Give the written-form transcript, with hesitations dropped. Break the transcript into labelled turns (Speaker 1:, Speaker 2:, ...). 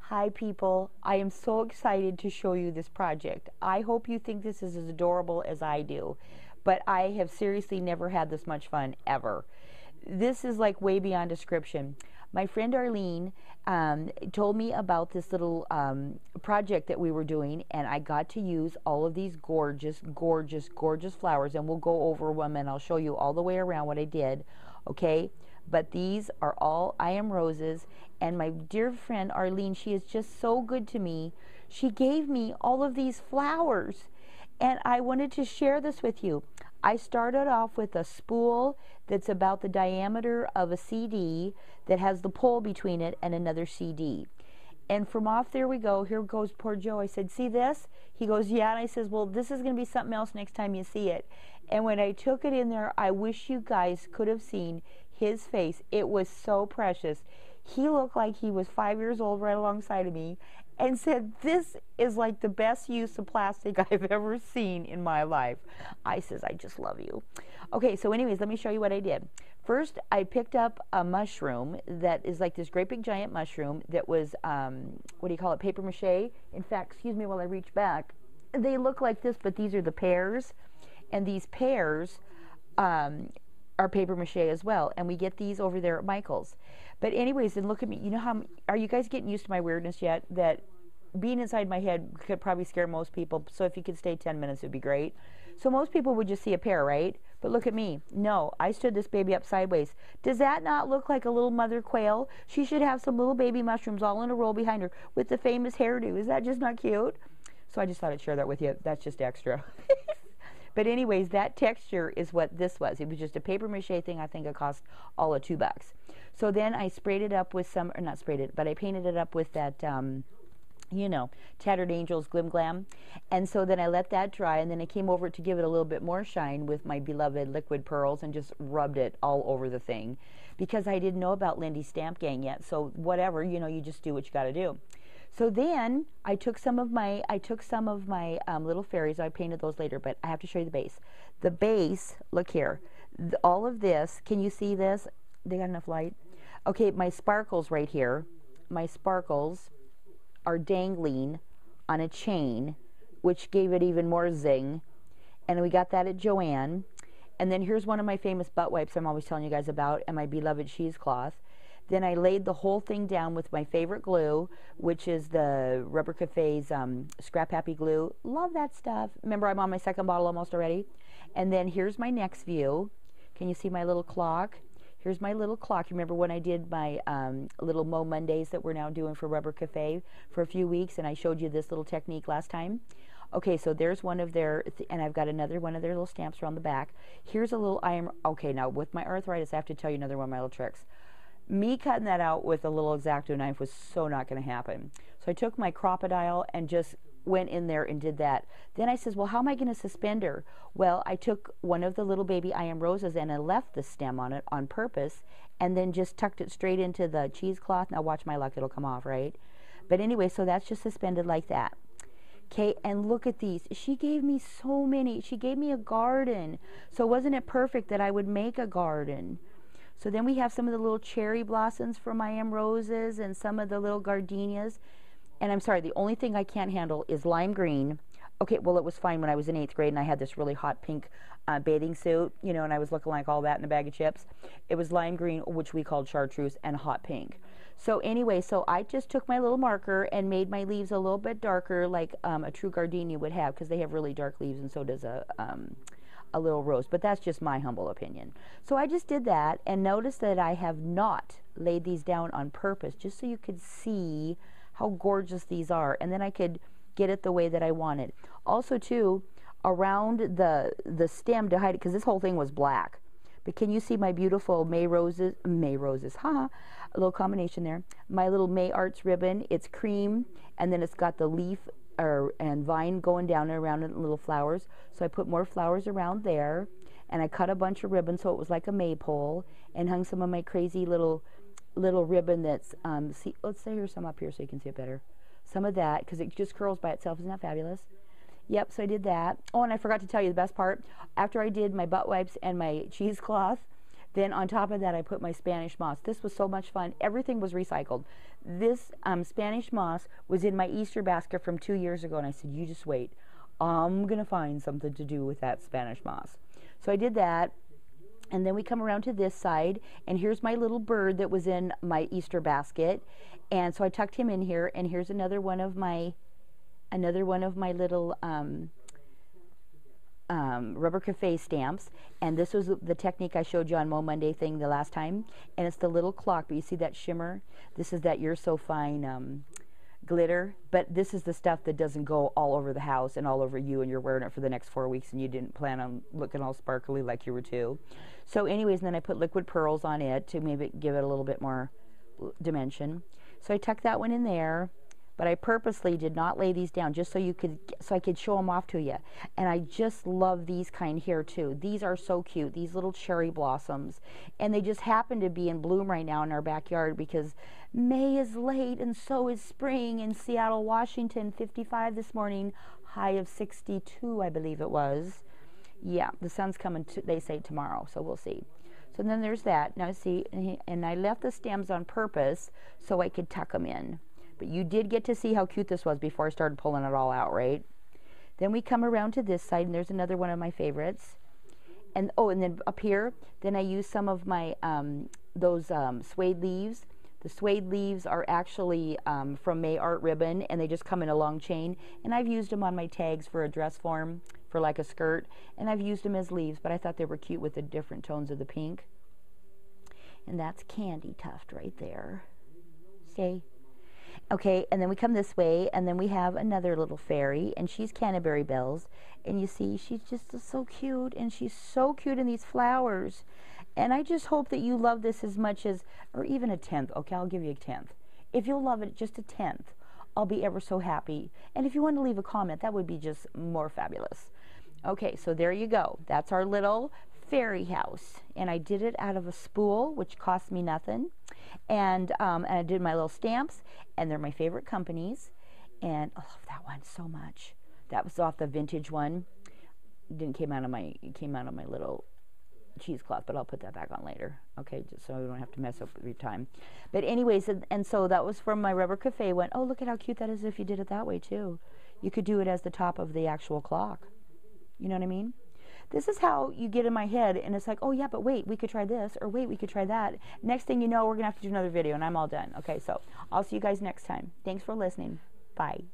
Speaker 1: Hi people, I am so excited to show you this project. I hope you think this is as adorable as I do, but I have seriously never had this much fun ever. This is like way beyond description. My friend Arlene told me about this little project that we were doing, and I got to use all of these gorgeous, gorgeous, gorgeous flowers, and we'll go over them and I'll show you all the way around what I did, okay? But these are all I Am Roses, and my dear friend Arlene, she is just so good to me. She gave me all of these flowers, and I wanted to share this with you. I started off with a spool that's about the diameter of a CD that has the pole between it and another CD. And from off there we go. Here goes poor Joe. I said, see this? He goes, yeah. And I says, well, this is going to be something else next time you see it. And when I took it in there, I wish you guys could have seen his face. It was so precious. He looked like he was 5 years old right alongside of me and said, this is like the best use of plastic I've ever seen in my life. I says, I just love you. Okay, so anyways, let me show you what I did. First, I picked up a mushroom that is like this great big giant mushroom that was, what do you call it, paper mache. In fact, excuse me while I reach back. They look like this, but these are the pears. And these pears are paper mache as well. And we get these over there at Michael's. But anyways, and look at me. You know how, are you guys getting used to my weirdness yet? That being inside my head could probably scare most people. So if you could stay 10 minutes, it would be great. So most people would just see a pear, right? But look at me. No, I stood this baby up sideways. Does that not look like a little mother quail? She should have some little baby mushrooms all in a row behind her with the famous hairdo. Is that just not cute? So I just thought I'd share that with you. That's just extra. But anyways, that texture is what this was. It was just a paper mache thing. I think it cost all of $2. So then I sprayed it up with some, or not sprayed it, but I painted it up with that, you know, Tattered Angels Glim Glam. And so then I let that dry, and then I came over to give it a little bit more shine with my beloved liquid pearls and just rubbed it all over the thing because I didn't know about Lindy's Stamp Gang yet. So whatever, you know, you just do what you got to do. So then I took some of my little fairies. I painted those later, but I have to show you the base. The base, look here. All of this, can you see this? They got enough light? Okay, my sparkles right here. My sparkles are dangling on a chain, which gave it even more zing. And we got that at Joann. And then here's one of my famous butt wipes I'm always telling you guys about, and my beloved cheesecloth. Then I laid the whole thing down with my favorite glue, which is the Rubber Cafe's Scrap Happy glue. Love that stuff. Remember, I'm on my second bottle almost already. And then here's my next view. Can you see my little clock? Here's my little clock. You remember when I did my little Moe Mondays that we're now doing for Rubber Cafe for a few weeks, and I showed you this little technique last time? Okay, so there's one of their, and I've got another one of their little stamps around the back. Here's a little, okay, now with my arthritis, I have to tell you another one of my little tricks. Me cutting that out with a little X-Acto knife was so not going to happen. So I took my crocodile and just went in there and did that. Then I says, well, how am I going to suspend her? Well, I took one of the little baby I Am Roses and I left the stem on it on purpose and then just tucked it straight into the cheesecloth. Now watch my luck, it'll come off, right? But anyway, so that's just suspended like that. Okay, and look at these. She gave me so many. She gave me a garden. So wasn't it perfect that I would make a garden? So then we have some of the little cherry blossoms from I Am Roses and some of the little gardenias. And I'm sorry, the only thing I can't handle is lime green. Okay, well, it was fine when I was in 8th grade and I had this really hot pink bathing suit, you know, and I was looking like all that in a bag of chips. It was lime green, which we called chartreuse, and hot pink. So anyway, so I just took my little marker and made my leaves a little bit darker like a true gardenia would have, because they have really dark leaves and so does a little rose, but that's just my humble opinion. So I just did that, and notice that I have not laid these down on purpose, just so you could see how gorgeous these are, and then I could get it the way that I wanted. Also too, around the stem to hide it, because this whole thing was black, but can you see my beautiful May roses, haha, a little combination there. My little May Arts ribbon, it's cream, and then it's got the leaf and vine going down and around in little flowers. So I put more flowers around there, and I cut a bunch of ribbon so it was like a maypole, and hung some of my crazy little ribbon that's, see, let's say here's some up here so you can see it better. Some of that, because it just curls by itself. Isn't that fabulous? Yep, so I did that. Oh, and I forgot to tell you the best part. After I did my butt wipes and my cheesecloth, Then on top of that, I put my Spanish moss. This was so much fun. Everything was recycled. This Spanish moss was in my Easter basket from 2 years ago, and I said, you just wait. I'm going to find something to do with that Spanish moss. So I did that. And then we come around to this side, and here's my little bird that was in my Easter basket. And so I tucked him in here, and here's another one of my little rubber cafe stamps. And this was the technique I showed you on Moe Monday thing the last time. And it's the little clock, but you see that shimmer? This is that You're So Fine glitter, but this is the stuff that doesn't go all over the house and all over you, and you're wearing it for the next 4 weeks and you didn't plan on looking all sparkly like you were too. So anyways, and then I put liquid pearls on it to maybe give it a little bit more dimension. So I tucked that one in there, but I purposely did not lay these down just so I could show them off to you. And I just love these kind here too. These are so cute, these little cherry blossoms, and they just happen to be in bloom right now in our backyard because May is late and so is spring. In Seattle, Washington, 55 this morning, high of 62, I believe it was. Yeah, the sun's coming, they say, tomorrow, so we'll see. So then there's that. Now see, and I left the stems on purpose so I could tuck them in. But you did get to see how cute this was before I started pulling it all out, right? Then we come around to this side, and there's another one of my favorites. And oh, and then up here, then I use some of my those suede leaves. The suede leaves are actually from May Art Ribbon, and they just come in a long chain. And I've used them on my tags for a dress form, for like a skirt. And I've used them as leaves, but I thought they were cute with the different tones of the pink. And that's Candy Tuft right there. See? Okay, and then we come this way, and then we have another little fairy, and she's Canterbury Bells. And you see, she's just so cute, and she's so cute in these flowers. And I just hope that you love this as much as, or even a tenth. Okay, I'll give you a tenth. If you'll love it just a tenth, I'll be ever so happy. And if you want to leave a comment, that would be just more fabulous. Okay, so there you go. That's our little fairy house. And I did it out of a spool, which cost me nothing. And I did my little stamps, and they're my favorite companies. And I love that one so much. That was off the vintage one. It came out of my little cheesecloth, but I'll put that back on later. Okay, just so we don't have to mess up your time. But anyways, and so that was from my Rubber Cafe one. Oh, look at how cute that is if you did it that way too. You could do it as the top of the actual clock. You know what I mean? This is how you get in my head, and it's like, oh yeah, but wait, we could try this, or wait, we could try that. Next thing you know, we're gonna have to do another video, and I'm all done. Okay, so I'll see you guys next time. Thanks for listening. Bye.